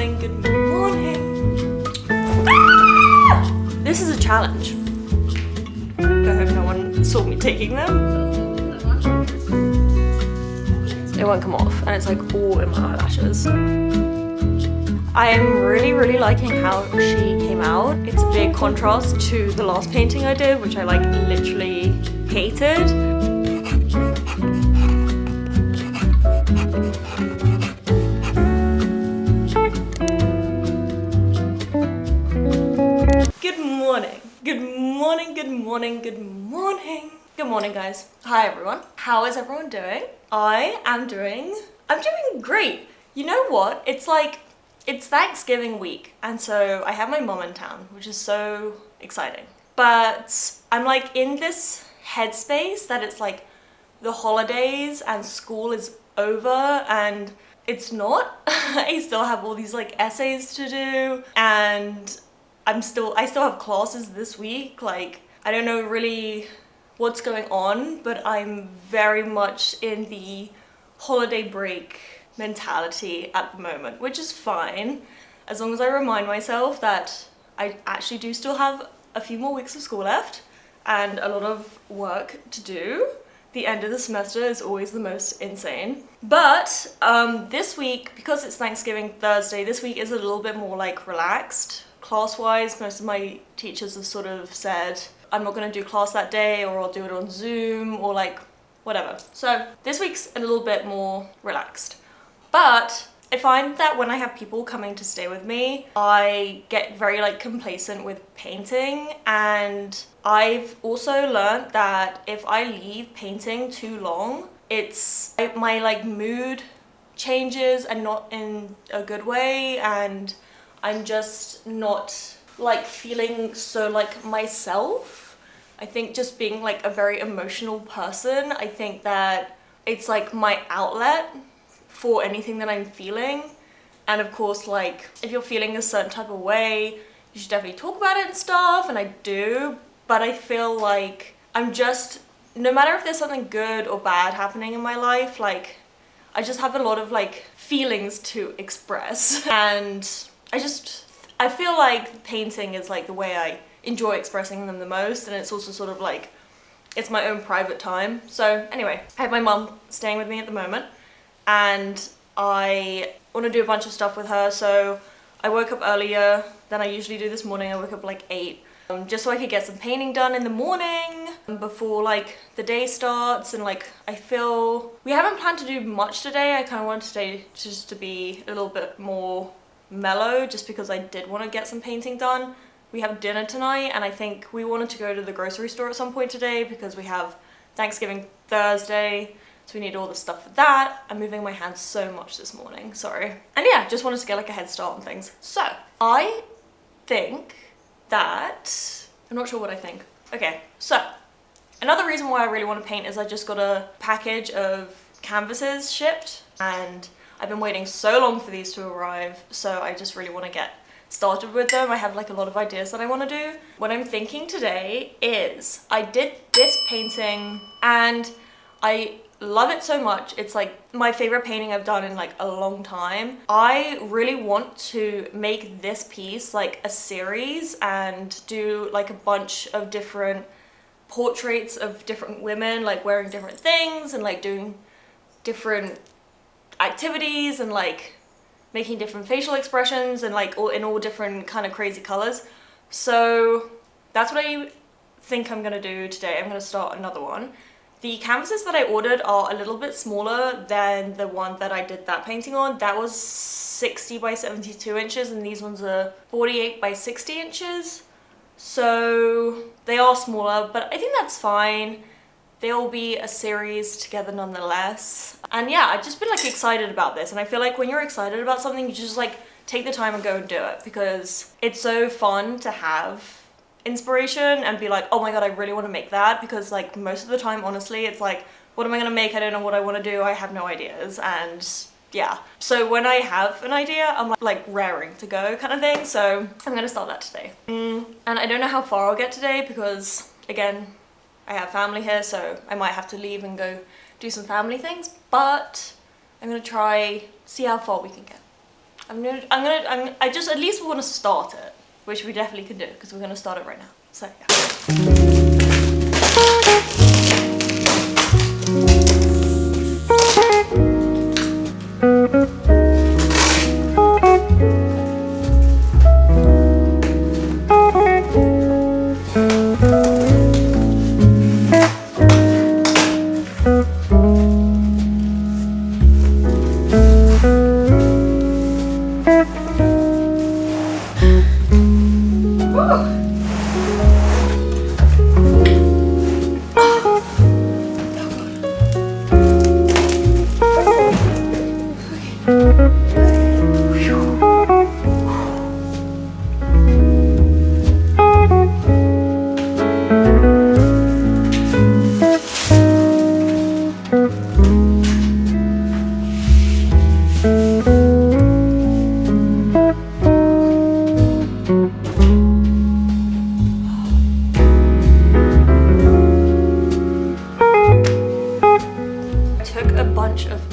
morning, good morning. Ah! This is a challenge. I hope no one saw me taking them. It won't come off and it's like all in my eyelashes. I am really liking how she came out. It's a big contrast to the last painting I did, which I like literally hated. Good morning. Good morning, good morning, good morning. Good morning, guys. Hi, everyone. How is everyone doing? I'm doing great. You know what? It's Thanksgiving week, and so I have my mom in town, which is so exciting. But I'm like in this headspace that it's like the holidays and school is over, and it's not. I still have all these like essays to do, and I still have classes this week. Like, I don't know really what's going on, but I'm very much in the holiday break mentality at the moment, which is fine as long as I remind myself that I actually do still have a few more weeks of school left and a lot of work to do. The end of the semester is always the most insane. But this week, because it's Thanksgiving Thursday, this week is a little bit more like relaxed. Class-wise, most of my teachers have sort of said, I'm not gonna do class that day, or I'll do it on Zoom, or like whatever. So this week's a little bit more relaxed. But I find that when I have people coming to stay with me, I get very like complacent with painting, and I've also learned that if I leave painting too long, my like mood changes, and not in a good way, and I'm just not like feeling so like myself. I think just being like a very emotional person, I think that it's like my outlet for anything that I'm feeling. And of course, like if you're feeling a certain type of way, you should definitely talk about it and stuff, and I do. But I feel like I'm just, no matter if there's something good or bad happening in my life, like I just have a lot of like feelings to express. And I feel like painting is like the way I enjoy expressing them the most, and it's also sort of like, it's my own private time. So anyway, I have my mum staying with me at the moment, and I want to do a bunch of stuff with her, so I woke up earlier than I usually do this morning. I woke up like 8, just so I could get some painting done in the morning before like the day starts. And like I feel we haven't planned to do much today. I kind of want today just to be a little bit more mellow, just because I did want to get some painting done. We have dinner tonight, and I think we wanted to go to the grocery store at some point today because we have Thanksgiving Thursday. So we need all the stuff for that. I'm moving my hands so much this morning, sorry. And yeah, just wanted to get like a head start on things. So I think that, I'm not sure what I think. Okay, so another reason why I really want to paint is I just got a package of canvases shipped, and I've been waiting so long for these to arrive, so I just really want to get started with them. I have like a lot of ideas that I want to do. What I'm thinking today is I did this painting and I love it so much. It's like my favorite painting I've done in like a long time. I really want to make this piece like a series and do like a bunch of different portraits of different women, like wearing different things and like doing different activities and like making different facial expressions and like all different kind of crazy colors. So that's what I think I'm gonna do today. I'm gonna start another one. The canvases that I ordered are a little bit smaller than the one that I did that painting on. That was 60 by 72 inches, and these ones are 48 by 60 inches. So they are smaller, but I think that's fine. They'll be a series together nonetheless. And yeah, I've just been like excited about this, and I feel like when you're excited about something, you just like take the time and go and do it, because it's so fun to have inspiration and be like, oh my god, I really want to make that, because like most of the time, honestly, it's like, what am I gonna make? I don't know what I want to do. I have no ideas. And yeah, so when I have an idea, I'm like raring to go kind of thing. So I'm gonna start that today. And I don't know how far I'll get today, because again, I have family here, so I might have to leave and go do some family things, but I'm gonna try, see how far we can get. I just at least want to start it, which we definitely can do because we're gonna start it right now. So yeah.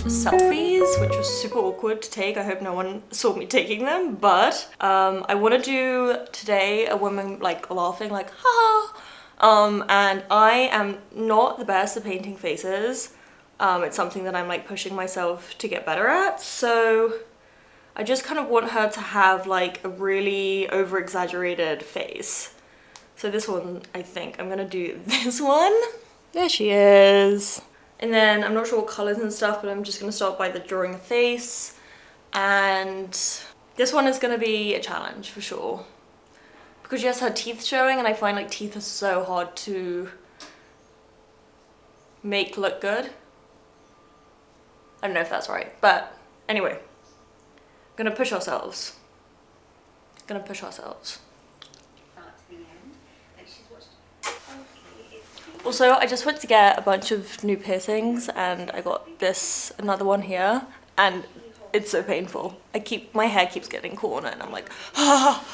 Selfies, which was super awkward to take. I hope no one saw me taking them, but I want to do today a woman like laughing like haha, and I am not the best at painting faces. It's something that I'm like pushing myself to get better at, so I just kind of want her to have like a really over exaggerated face. So this one, I think I'm gonna do this one. There she is. And then I'm not sure what colors and stuff, but I'm just gonna start by drawing the face. And this one is gonna be a challenge for sure. Because she has her teeth showing, and I find like teeth are so hard to make look good. I don't know if that's right, but anyway. Gonna push ourselves. Gonna push ourselves. Also, I just went to get a bunch of new piercings and I got another one here, and it's so painful. My hair keeps getting caught on it and I'm like, ah.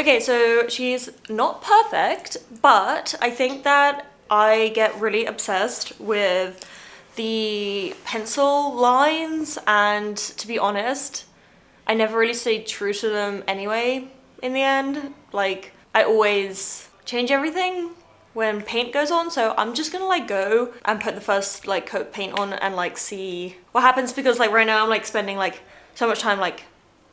Okay, so she's not perfect, but I think that I get really obsessed with the pencil lines, and to be honest, I never really stayed true to them anyway in the end. Like, I always change everything when paint goes on, so I'm just gonna like go and put the first like coat of paint on and like see what happens, because like right now I'm like spending like so much time like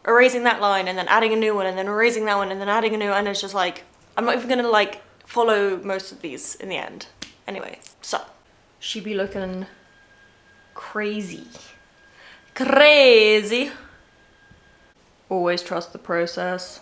erasing that line and then adding a new one and then erasing that one and then adding a new one, and it's just like I'm not even gonna like follow most of these in the end. Anyway, so she be looking crazy. Crazy. Always trust the process.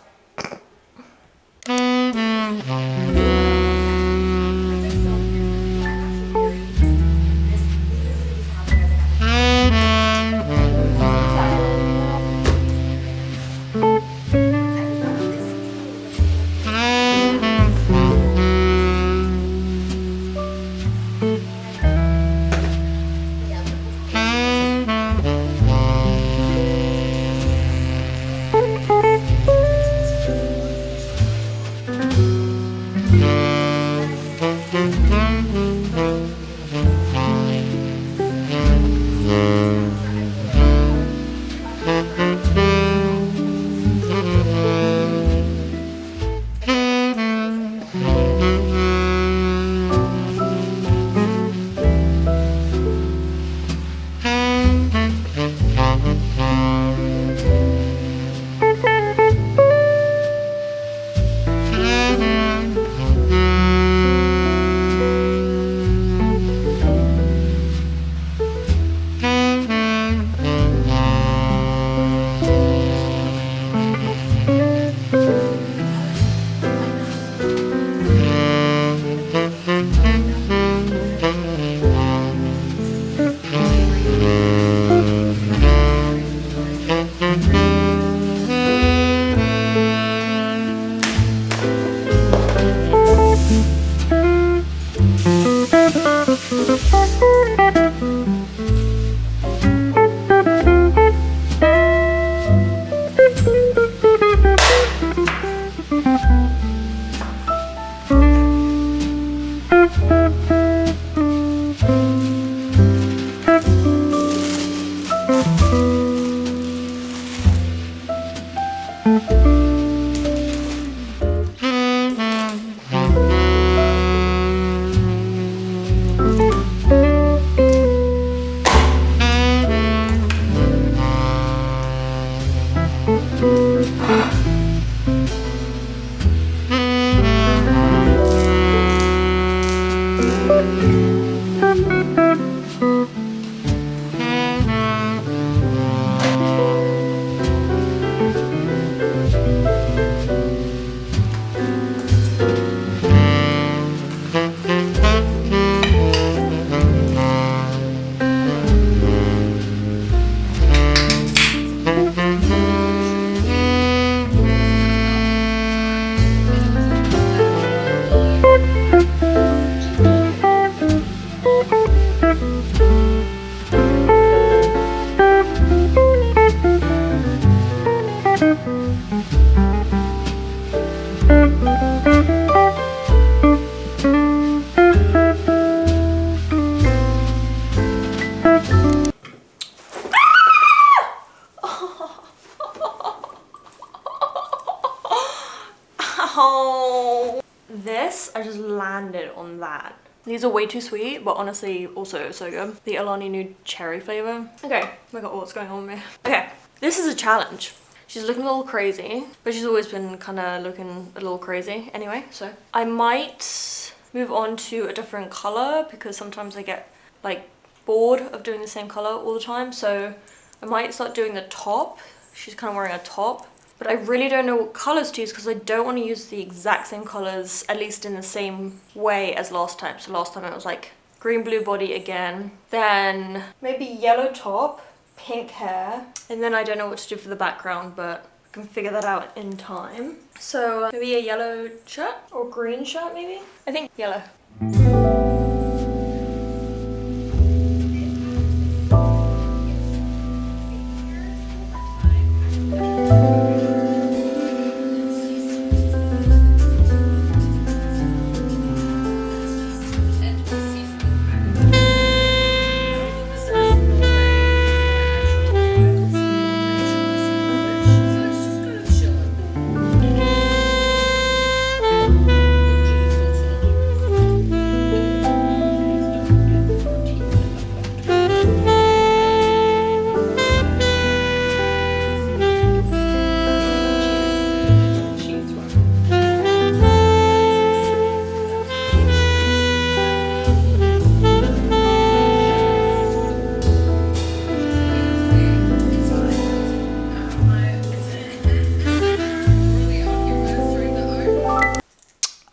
Oh, this, I just landed on that. These are way too sweet, but honestly also so good. The Alani Nude cherry flavor. Okay, oh my god, what's going on with me? Okay, this is a challenge. She's looking a little crazy, but she's always been kind of looking a little crazy anyway, so I might move on to a different color because sometimes I get like bored of doing the same color all the time, so I might start doing the top. She's kind of wearing a top, but I really don't know what colors to use because I don't want to use the exact same colors, at least in the same way as last time. So last time it was like green, blue body again, then maybe yellow top, pink hair, and then I don't know what to do for the background, but I can figure that out in time. So maybe a yellow shirt or green shirt maybe? I think yellow.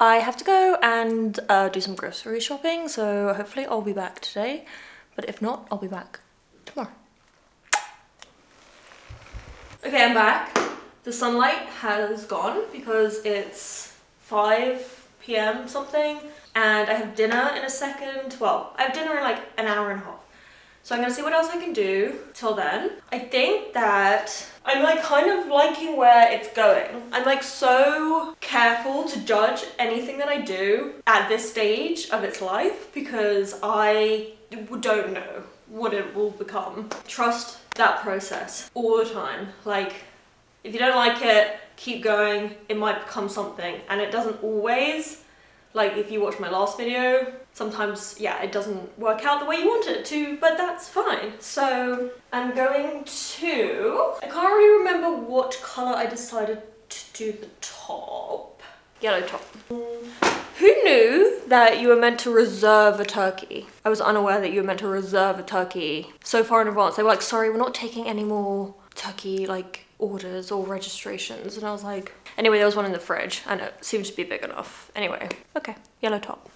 I have to go and do some grocery shopping, so hopefully I'll be back today, but if not, I'll be back tomorrow. Okay, I'm back. The sunlight has gone because it's 5 p.m. something, and I have dinner in a second. Well, I have dinner in like an hour and a half. So I'm gonna see what else I can do till then. I think that I'm like kind of liking where it's going. I'm like so careful to judge anything that I do at this stage of its life because I don't know what it will become. Trust that process all the time. Like, if you don't like it, keep going. It might become something, and it doesn't always. Like, if you watch my last video, sometimes, yeah, it doesn't work out the way you want it to, but that's fine. So I'm going to, I can't really remember what color I decided to do the top. Yellow top. Who knew that you were meant to reserve a turkey? I was unaware that you were meant to reserve a turkey so far in advance. They were like, sorry, we're not taking any more turkey, like, orders or registrations. And I was like, anyway, there was one in the fridge and it seemed to be big enough. Anyway, okay, yellow top.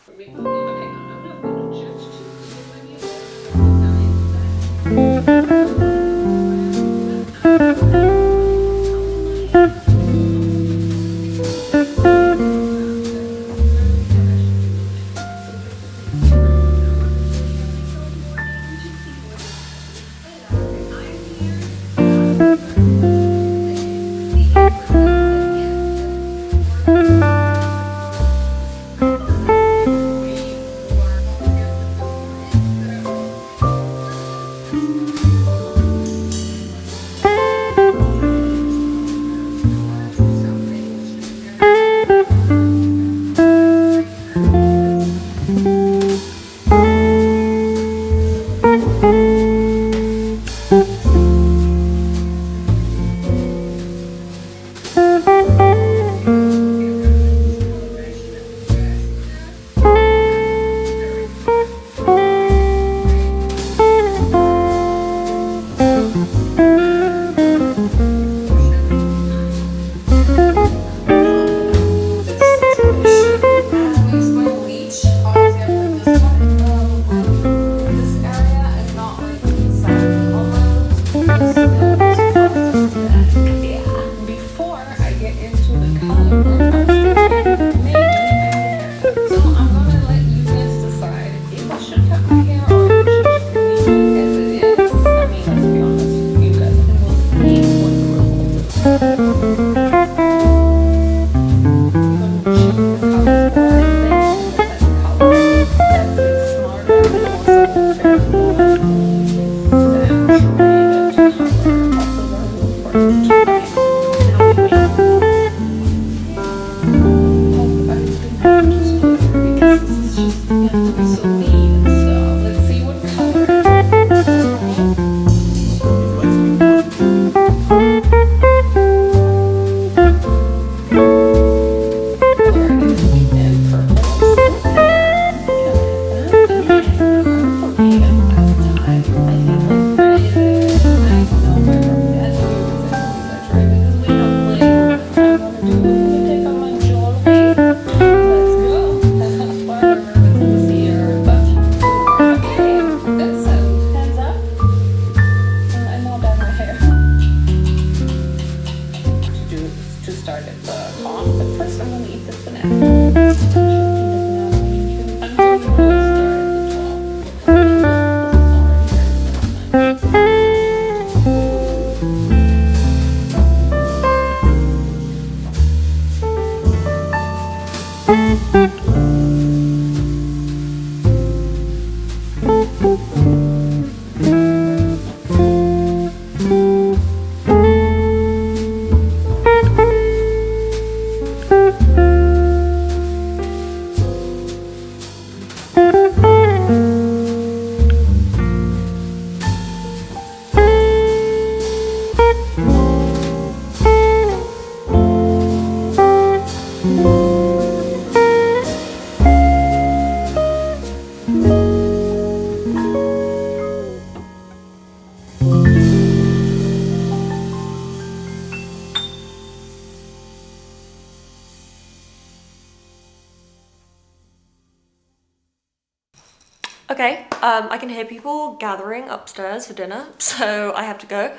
Okay, I can hear people gathering upstairs for dinner, so I have to go.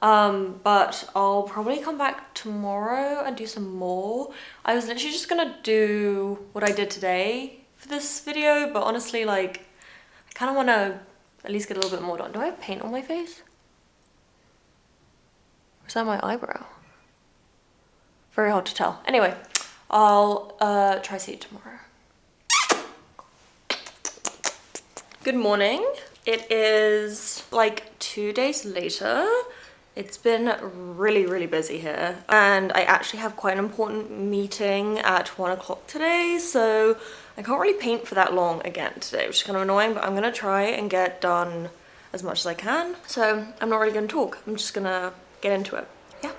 But I'll probably come back tomorrow and do some more. I was literally just gonna do what I did today for this video, but honestly, like, I kind of want to at least get a little bit more done. Do I have paint on my face? Or is that my eyebrow? Very hard to tell. Anyway, I'll try see it tomorrow. Good morning. It is like 2 days later. It's been really busy here, and I actually have quite an important meeting at 1 o'clock today, so I can't really paint for that long again today, which is kind of annoying, but I'm gonna try and get done as much as I can. So I'm not really gonna talk, I'm just gonna get into it. Yeah.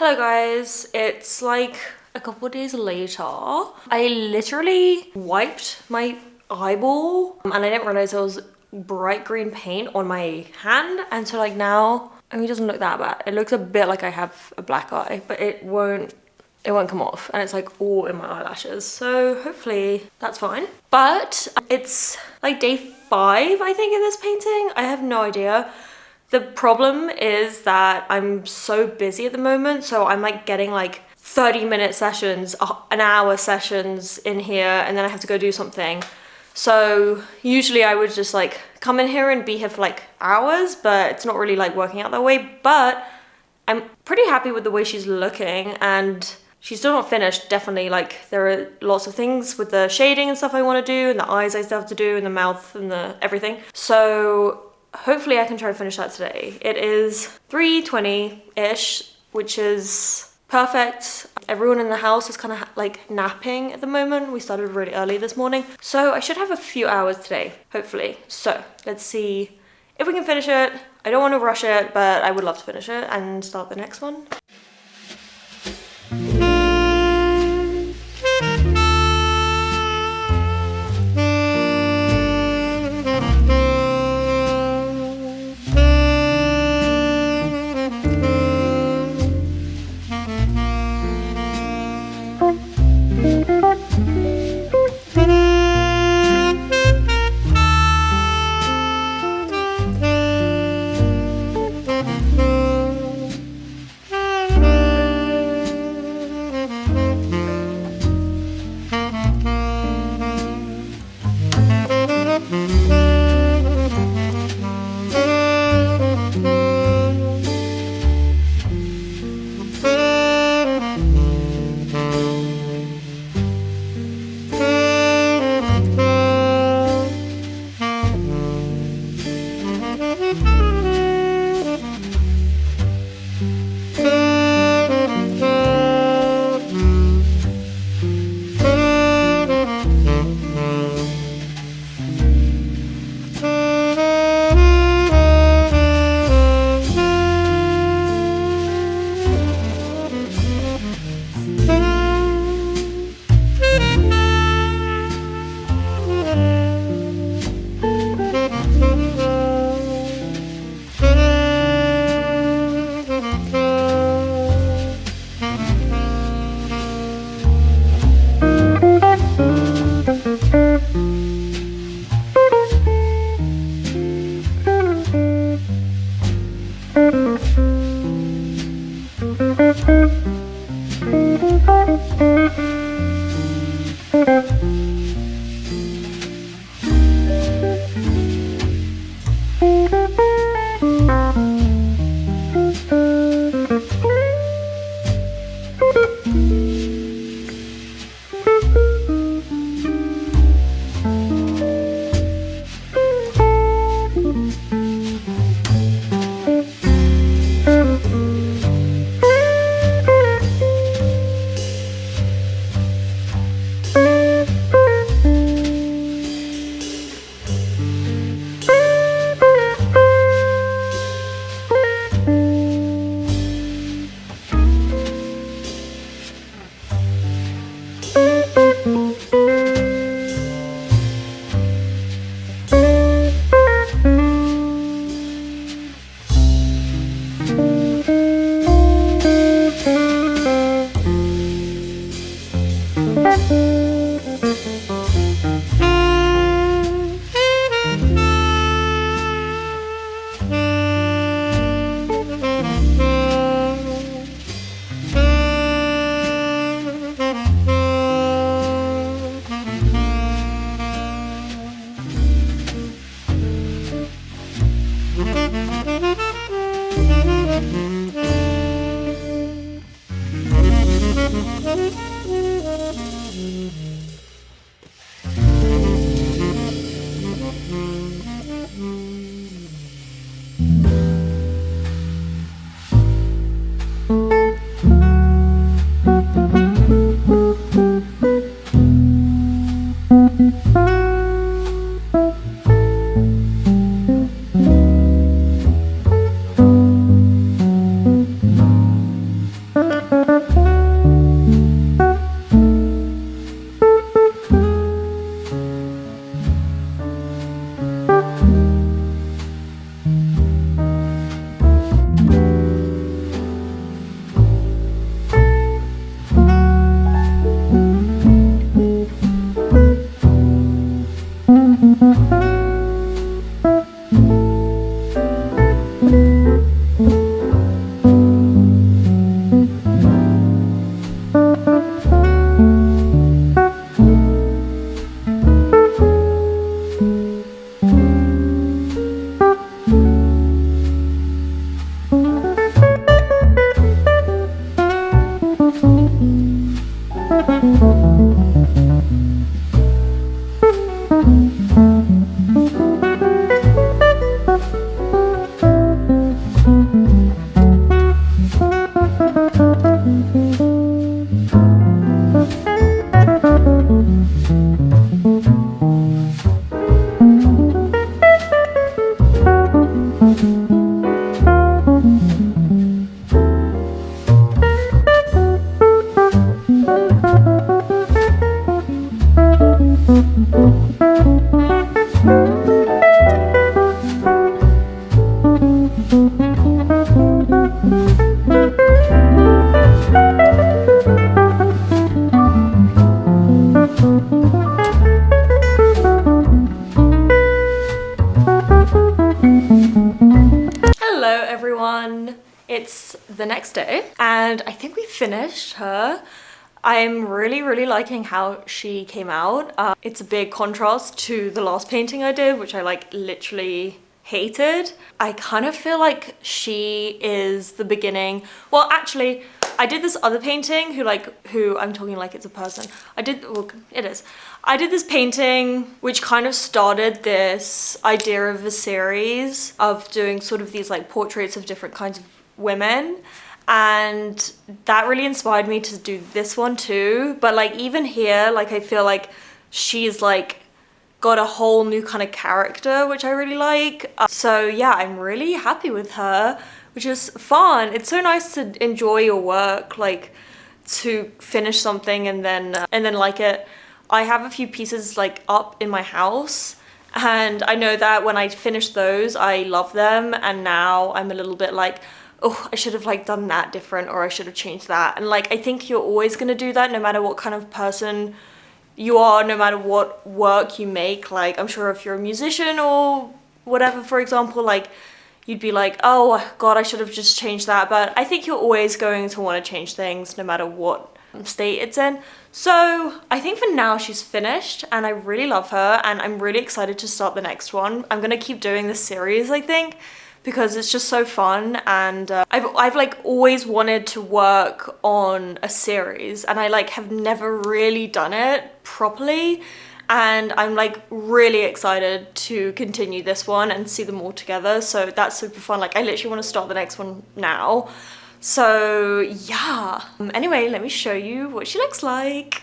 Hello guys, it's like a couple of days later. I literally wiped my eyeball and I didn't realize there was bright green paint on my hand, and so like now, I mean, it doesn't look that bad. It looks a bit like I have a black eye, but it won't come off, and it's like all in my eyelashes, so hopefully that's fine. But it's like day 5 I think in this painting. I have no idea. The problem is that I'm so busy at the moment, so I'm like getting like 30-minute sessions, an hour sessions in here, and then I have to go do something. So usually I would just like come in here and be here for like hours, but it's not really like working out that way. But I'm pretty happy with the way she's looking, and she's still not finished, definitely. Like there are lots of things with the shading and stuff I want to do, and the eyes I still have to do, and the mouth and the everything. So hopefully I can try to finish that today. It is 3:20-ish, which is perfect. Everyone in the house is kind of like napping at the moment. We started really early this morning, so I should have a few hours today, hopefully. So let's see if we can finish it. I don't want to rush it, but I would love to finish it and start the next one. next day and I think we finished her. I'm really liking how she came out. It's a big contrast to the last painting I did, which I like literally hated. I kind of feel like she is the beginning. Well, actually, I did this other painting who I'm talking like it's a person. Well, it is. I did this painting which kind of started this idea of a series of doing sort of these like portraits of different kinds of women. And that really inspired me to do this one too. But like even here, like I feel like she's like got a whole new kind of character, which I really like. So yeah, I'm really happy with her, which is fun. It's so nice to enjoy your work, like to finish something and then like it. I have a few pieces like up in my house and I know that when I finish those, I love them. And now I'm a little bit like, oh, I should have like done that different, or I should have changed that. And like, I think you're always gonna do that no matter what kind of person you are, no matter what work you make. Like, I'm sure if you're a musician or whatever, for example, like you'd be like, oh God, I should have just changed that. But I think you're always going to want to change things no matter what state it's in. So I think for now she's finished and I really love her and I'm really excited to start the next one. I'm gonna keep doing this series, I think, because it's just so fun. And I've like always wanted to work on a series and I like have never really done it properly. And I'm like really excited to continue this one and see them all together. So that's super fun. Like I literally want to start the next one now. So yeah. Anyway, let me show you what she looks like.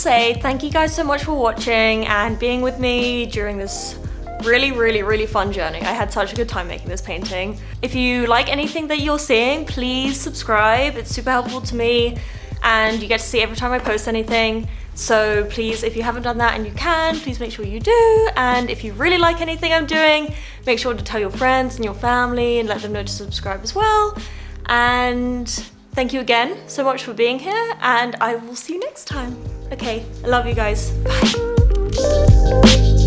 Say thank you guys so much for watching and being with me during this really fun journey. I had such a good time making this painting. If you like anything that you're seeing, please subscribe. It's super helpful to me and you get to see every time I post anything. So please, if you haven't done that and you can, please make sure you do. And if you really like anything I'm doing, make sure to tell your friends and your family and let them know to subscribe as well. And thank you again so much for being here and I will see you next time. Okay, I love you guys. Bye.